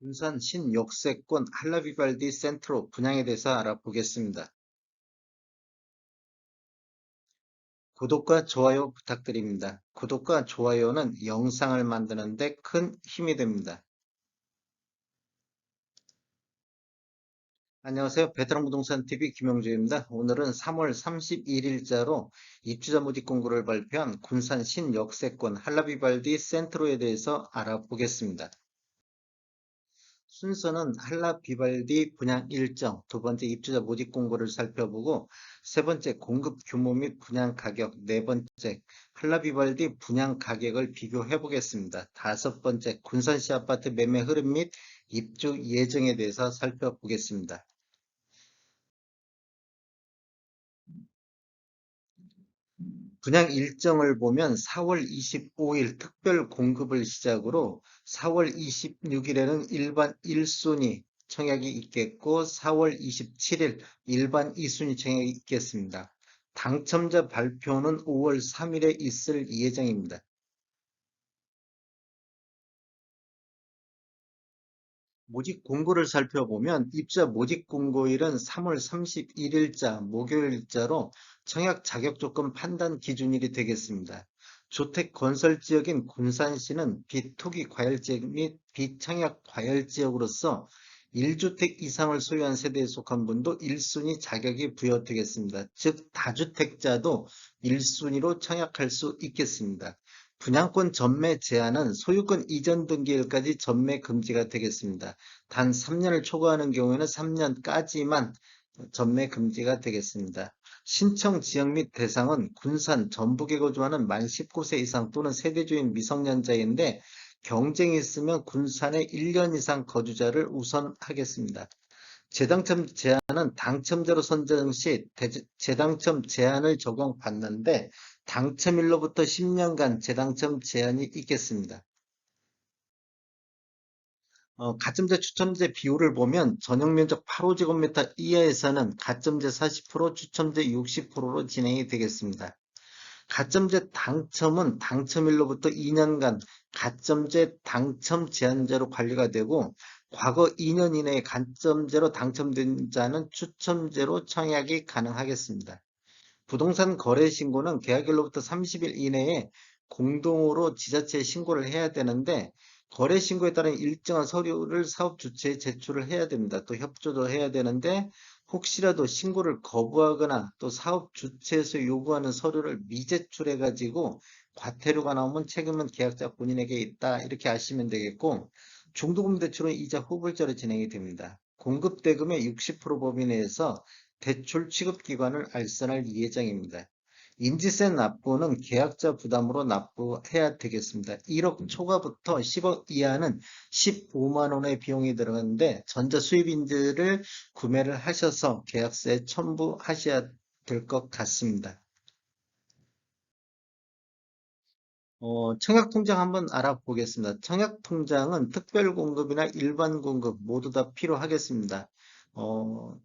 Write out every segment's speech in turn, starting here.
군산 신역세권 할라비발디 센트로 분양에 대해서 알아보겠습니다. 구독과 좋아요 부탁드립니다. 구독과 좋아요는 영상을 만드는 데 큰 힘이 됩니다. 안녕하세요. 베테랑 부동산 TV 김영주입니다. 오늘은 3월 31일자로 입주자 모집 공고를 발표한 군산 신역세권 할라비발디 센트로에 대해서 알아보겠습니다. 순서는 할라 비발디 분양 일정, 두 번째 입주자 모집 공고를 살펴보고, 세 번째 공급 규모 및 분양 가격, 네 번째 할라 비발디 분양 가격을 비교해 보겠습니다. 다섯 번째 군산시 아파트 매매 흐름 및 입주 예정에 대해서 살펴보겠습니다. 분양 일정을 보면 4월 25일 특별 공급을 시작으로 4월 26일에는 일반 1순위 청약이 있겠고 4월 27일 일반 2순위 청약이 있겠습니다. 당첨자 발표는 5월 3일에 있을 예정입니다. 모집 공고를 살펴보면 입주자 모집 공고일은 3월 31일자 목요일자로 청약 자격 조건 판단 기준일이 되겠습니다. 주택 건설 지역인 군산시는 비토기 과열지역 및 비청약 과열지역으로서 1주택 이상을 소유한 세대에 속한 분도 1순위 자격이 부여되겠습니다. 즉 다주택자도 1순위로 청약할 수 있겠습니다. 분양권 전매 제한은 소유권 이전 등기일까지 전매 금지가 되겠습니다. 단 3년을 초과하는 경우에는 3년까지만 전매 금지가 되겠습니다. 신청 지역 및 대상은 군산, 전북에 거주하는 만 19세 이상 또는 세대주인 미성년자인데 경쟁이 있으면 군산에 1년 이상 거주자를 우선하겠습니다. 재당첨 제한은 당첨자로 선정 시 재당첨 제한을 적용받는데 당첨일로부터 10년간 재당첨 제한이 있겠습니다. 가점제 추첨제 비율을 보면 전용면적 8호제곱미터 이하에서는 가점제 40%, 추첨제 60%로 진행이 되겠습니다. 가점제 당첨은 당첨일로부터 2년간 가점제 당첨 제한제로 관리가 되고 과거 2년 이내에 가점제로 당첨된 자는 추첨제로 청약이 가능하겠습니다. 부동산 거래 신고는 계약일로부터 30일 이내에 공동으로 지자체에 신고를 해야 되는데 거래 신고에 따른 일정한 서류를 사업 주체에 제출을 해야 됩니다. 또 협조도 해야 되는데 혹시라도 신고를 거부하거나 또 사업 주체에서 요구하는 서류를 미제출해 가지고 과태료가 나오면 책임은 계약자 본인에게 있다. 이렇게 아시면 되겠고 중도금 대출은 이자 후불제로 진행이 됩니다. 공급 대금의 60% 범위 내에서 대출 취급 기관을 알선할 예정입니다. 인지세 납부는 계약자 부담으로 납부해야 되겠습니다. 1억 초과부터 10억 이하는 15만 원의 비용이 들어가는데 전자 수입인들을 구매를 하셔서 계약서에 첨부하셔야 될 것 같습니다. 청약통장 한번 알아보겠습니다. 청약통장은 특별공급이나 일반 공급 모두 다 필요하겠습니다. 어,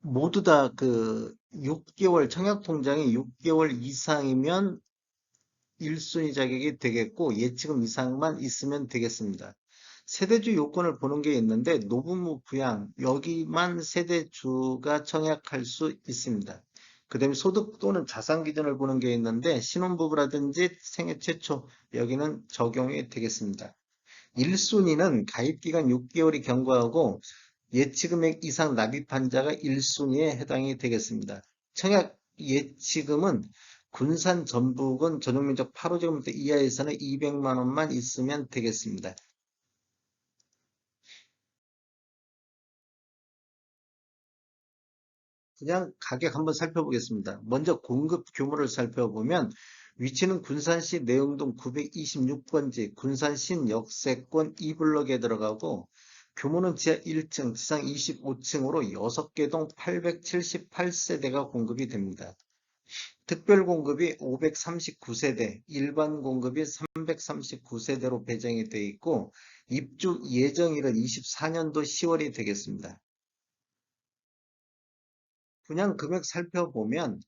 모두 다 그 6개월, 청약통장이 6개월 이상이면 1순위 자격이 되겠고 예치금 이상만 있으면 되겠습니다. 세대주 요건을 보는 게 있는데 노부모 부양 여기만 세대주가 청약할 수 있습니다. 그 다음에 소득 또는 자산 기준을 보는 게 있는데 신혼부부라든지 생애 최초 여기는 적용이 되겠습니다. 1순위는 가입기간 6개월이 경과하고 예치금액 이상 납입한 자가 1순위에 해당이 되겠습니다. 청약 예치금은 군산 전북은 전용면적 8호제곱미터 이하에서는 200만 원만 있으면 되겠습니다. 그냥 가격 한번 살펴보겠습니다. 먼저 공급 규모를 살펴보면 위치는 군산시 내흥동 926번지 군산신 역세권 E블럭에 들어가고 규모는 지하 1층, 지상 25층으로 6개 동 878세대가 공급이 됩니다. 특별 공급이 539세대, 일반 공급이 339세대로 배정이 되어 있고 입주 예정일은 24년도 10월이 되겠습니다. 분양 금액 살펴보면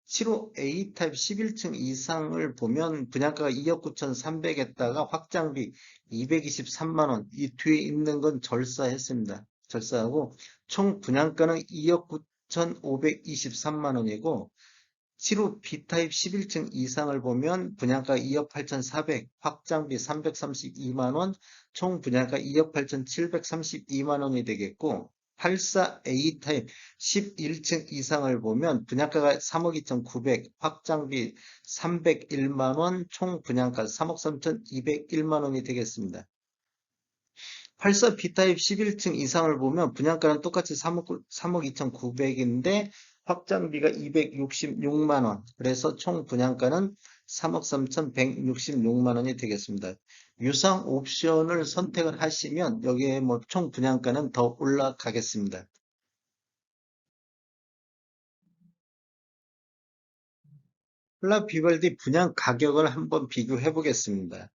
7호 A타입 11층 이상을 보면 분양가가 2억 9,300에다가 확장비 223만원, 이 뒤에 있는 건 절사했습니다. 절사하고 총 분양가는 2억 9,523만원이고 7호 B타입 11층 이상을 보면 분양가 2억 8,400, 확장비 332만원, 총 분양가 2억 8,732만원이 되겠고 84A타입 11층 이상을 보면 분양가가 3억 2,900, 확장비 301만원, 총 분양가 3억 3,201만원이 되겠습니다. 84 B타입 11층 이상을 보면 분양가는 똑같이 3억 2,900인데 확장비가 266만 원. 그래서 총 분양가는 3억 3,166만 원이 되겠습니다. 유상 옵션을 선택을 하시면 여기에 뭐 총 분양가는 더 올라가겠습니다. 콜라 비발디 분양 가격을 한번 비교해 보겠습니다.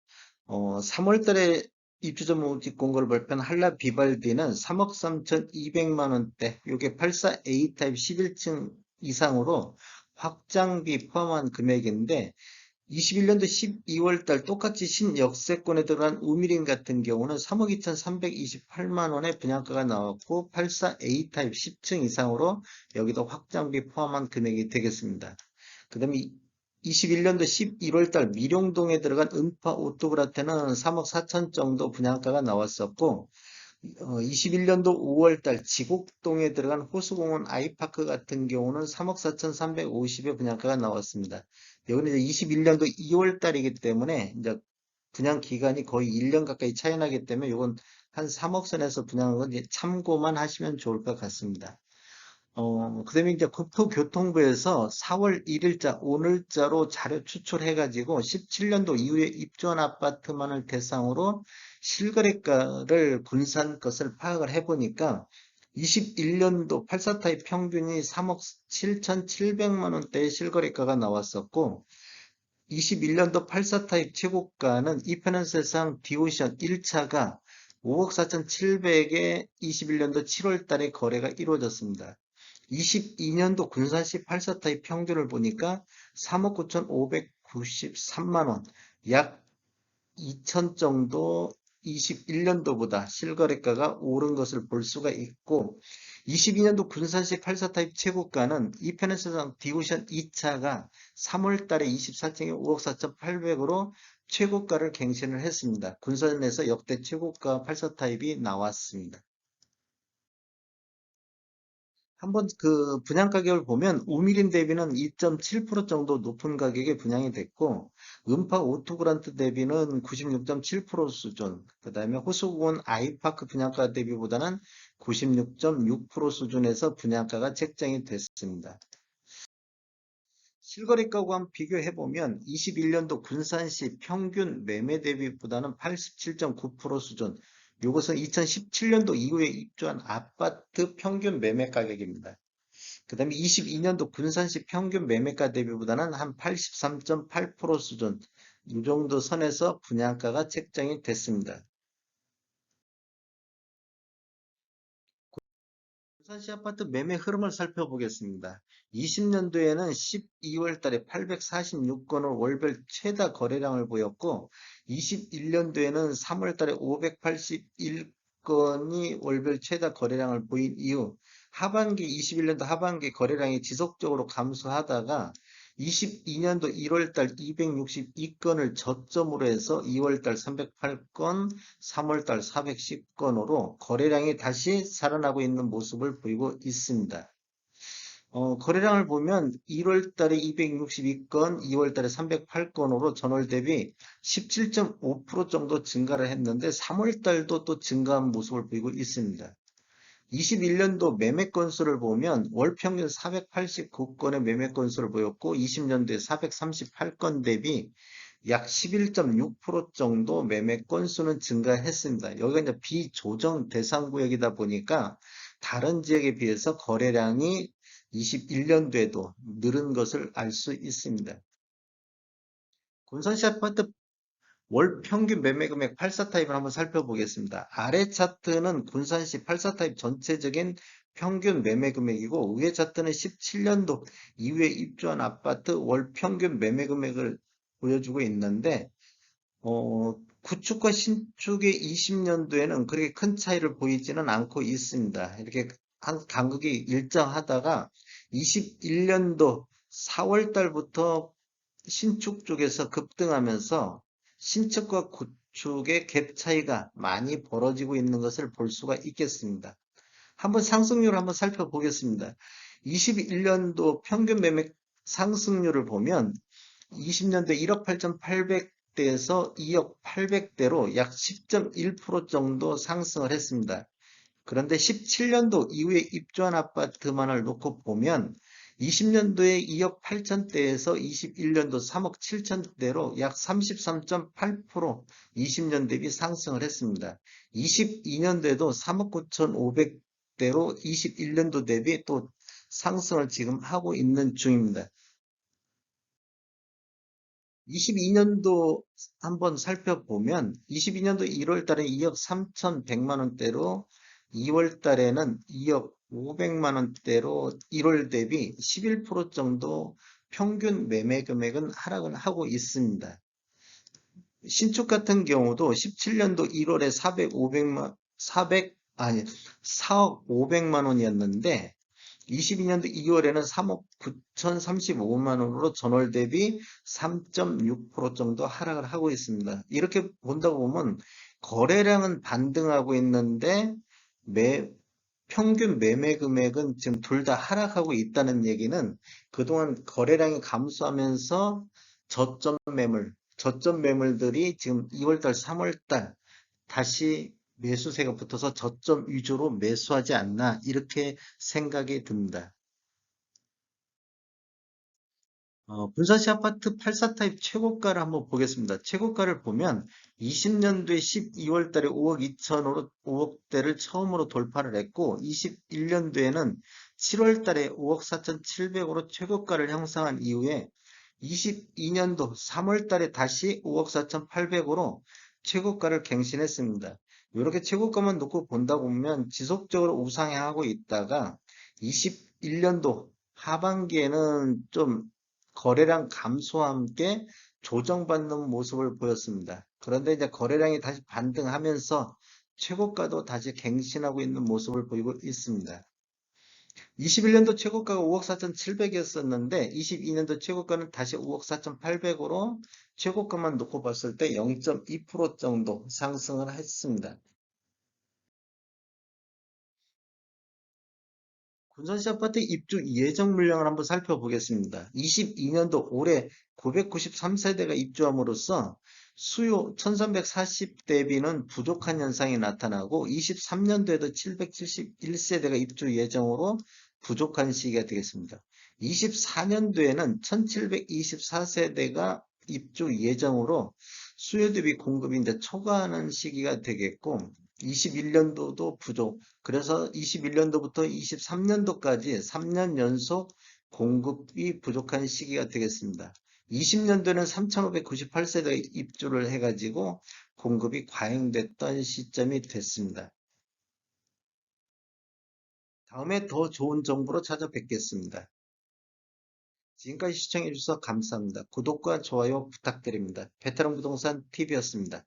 3월 달에 입주전 모집 공고를 발표한 한라 비발디는 3억 3,200만 원대, 요게 84A 타입 11층 이상으로 확장비 포함한 금액인데 21년도 12월 달 똑같이 신역세권에 들어간 우미린 같은 경우는 3억 2,328만 원의 분양가가 나왔고 84A 타입 10층 이상으로 여기도 확장비 포함한 금액이 되겠습니다. 그 다음에 21년도 11월 달 미룡동에 들어간 은파 오토그라테는 3억 4천 정도 분양가가 나왔었고 21년도 5월 달 지곡동에 들어간 호수공원 아이파크 같은 경우는 3억 4,350의 분양가가 나왔습니다. 여기는 이제 21년도 2월 달이기 때문에 이제 분양 기간이 거의 1년 가까이 차이 나기 때문에 이건 한 3억 선에서 분양한 건 이제 참고만 하시면 좋을 것 같습니다. 그다음에 이제 국토교통부에서 4월 1일자, 오늘자로 자료 추출해가지고 17년도 이후에 입주한 아파트만을 대상으로 실거래가를 군산 것을 파악을 해보니까 21년도 84타입 평균이 3억 7,700만 원대의 실거래가가 나왔었고 21년도 84타입 최고가는 이편한 세상 디오션 1차가 5억 4,700에 21년도 7월 달에 거래가 이루어졌습니다. 22년도 군산시 84타입 평균을 보니까 3억 9,593만 원, 약 2천 정도 21년도보다 실거래가가 오른 것을 볼 수가 있고 22년도 군산시 84타입 최고가는 이편에서 디오션 2차가 3월 달에 24층에 5억 4,800으로 최고가를 갱신을 했습니다. 군산에서 역대 최고가 84타입이 나왔습니다. 한번 그 분양 가격을 보면 우미린 대비는 2.7% 정도 높은 가격에 분양이 됐고 음파 오토그란트 대비는 96.7% 수준, 그 다음에 호수공원 아이파크 분양가 대비보다는 96.6% 수준에서 분양가가 책정이 됐습니다. 실거래가와 한번 비교해보면 21년도 군산시 평균 매매 대비보다는 87.9% 수준, 이것은 2017년도 이후에 입주한 아파트 평균 매매 가격입니다. 그 다음에 22년도 군산시 평균 매매가 대비보다는 한 83.8% 수준, 이 정도 선에서 분양가가 책정이 됐습니다. 부산시 아파트 매매 흐름을 살펴보겠습니다. 20년도에는 12월 달에 846건을 월별 최다 거래량을 보였고 21년도에는 3월 달에 581건이 월별 최다 거래량을 보인 이후 하반기 21년도 하반기 거래량이 지속적으로 감소하다가 22년도 1월 달 262건을 저점으로 해서 2월 달 308건, 3월 달 410건으로 거래량이 다시 살아나고 있는 모습을 보이고 있습니다. 거래량을 보면 1월 달에 262건, 2월 달에 308건으로 전월 대비 17.5% 정도 증가를 했는데 3월 달도 또 증가한 모습을 보이고 있습니다. 21년도 매매 건수를 보면 월 평균 489건의 매매 건수를 보였고 20년도에 438건 대비 약 11.6% 정도 매매 건수는 증가했습니다. 여기가 이제 비조정 대상 구역이다 보니까 다른 지역에 비해서 거래량이 21년도에도 늘은 것을 알 수 있습니다. 군산시 아파트 월 평균 매매 금액 84타입을 한번 살펴보겠습니다. 아래 차트는 군산시 84타입 전체적인 평균 매매 금액이고 위에 차트는 17년도 이후에 입주한 아파트 월 평균 매매 금액을 보여주고 있는데 구축과 신축의 20년도에는 그렇게 큰 차이를 보이지는 않고 있습니다. 이렇게 간극이 일정하다가 21년도 4월 달부터 신축 쪽에서 급등하면서 신축과 구축의 갭 차이가 많이 벌어지고 있는 것을 볼 수가 있겠습니다. 한번 상승률을 한번 살펴보겠습니다. 21년도 평균 매매 상승률을 보면 20년도 1억 8,800대에서 2억 800대로 약 10.1% 정도 상승을 했습니다. 그런데 17년도 이후에 입주한 아파트만을 놓고 보면 20년도에 2억 8천대에서 21년도 3억 7천대로 약 33.8% 20년 대비 상승을 했습니다. 22년도에도 3억 9,500대로 21년도 대비 또 상승을 지금 하고 있는 중입니다. 22년도 한번 살펴보면 22년도 1월 달에 2억 3,100만 원대로 2월 달에는 2억 500만 원대로 1월 대비 11% 정도 평균 매매 금액은 하락을 하고 있습니다. 신축 같은 경우도 17년도 1월에 4억 500만 원이었는데 22년도 2월에는 3억 9,035만 원으로 전월 대비 3.6% 정도 하락을 하고 있습니다. 이렇게 본다고 보면 거래량은 반등하고 있는데 매 평균 매매 금액은 지금 둘 다 하락하고 있다는 얘기는 그동안 거래량이 감소하면서 저점 매물들이 지금 2월달, 3월달 다시 매수세가 붙어서 저점 위주로 매수하지 않나 이렇게 생각이 듭니다. 분산시 아파트 84 타입 최고가를 한번 보겠습니다. 최고가를 보면 20년도에 12월 달에 5억 2천으로 5억대를 처음으로 돌파를 했고 21년도에는 7월 달에 5억 4,700으로 최고가를 형성한 이후에 22년도 3월 달에 다시 5억 4,800으로 최고가를 갱신했습니다. 이렇게 최고가만 놓고 본다 보면 지속적으로 우상향하고 있다가 21년도 하반기에는 좀 거래량 감소와 함께 조정받는 모습을 보였습니다. 그런데 이제 거래량이 다시 반등하면서 최고가도 다시 갱신하고 있는 모습을 보이고 있습니다. 21년도 최고가가 5억 4,700이었었는데 22년도 최고가는 다시 5억 4,800으로 최고가만 놓고 봤을 때 0.2% 정도 상승을 했습니다. 군산시 아파트 입주 예정 물량을 한번 살펴보겠습니다. 22년도 올해 993세대가 입주함으로써 수요 1340 대비는 부족한 현상이 나타나고 23년도에도 771세대가 입주 예정으로 부족한 시기가 되겠습니다. 24년도에는 1724세대가 입주 예정으로 수요 대비 공급이 이제 초과하는 시기가 되겠고 21년도도 부족. 그래서 21년도부터 23년도까지 3년 연속 공급이 부족한 시기가 되겠습니다. 20년도에는 3,598세대가 입주를 해가지고 공급이 과잉됐던 시점이 됐습니다. 다음에 더 좋은 정보로 찾아뵙겠습니다. 지금까지 시청해주셔서 감사합니다. 구독과 좋아요 부탁드립니다. 베테랑 부동산 TV였습니다.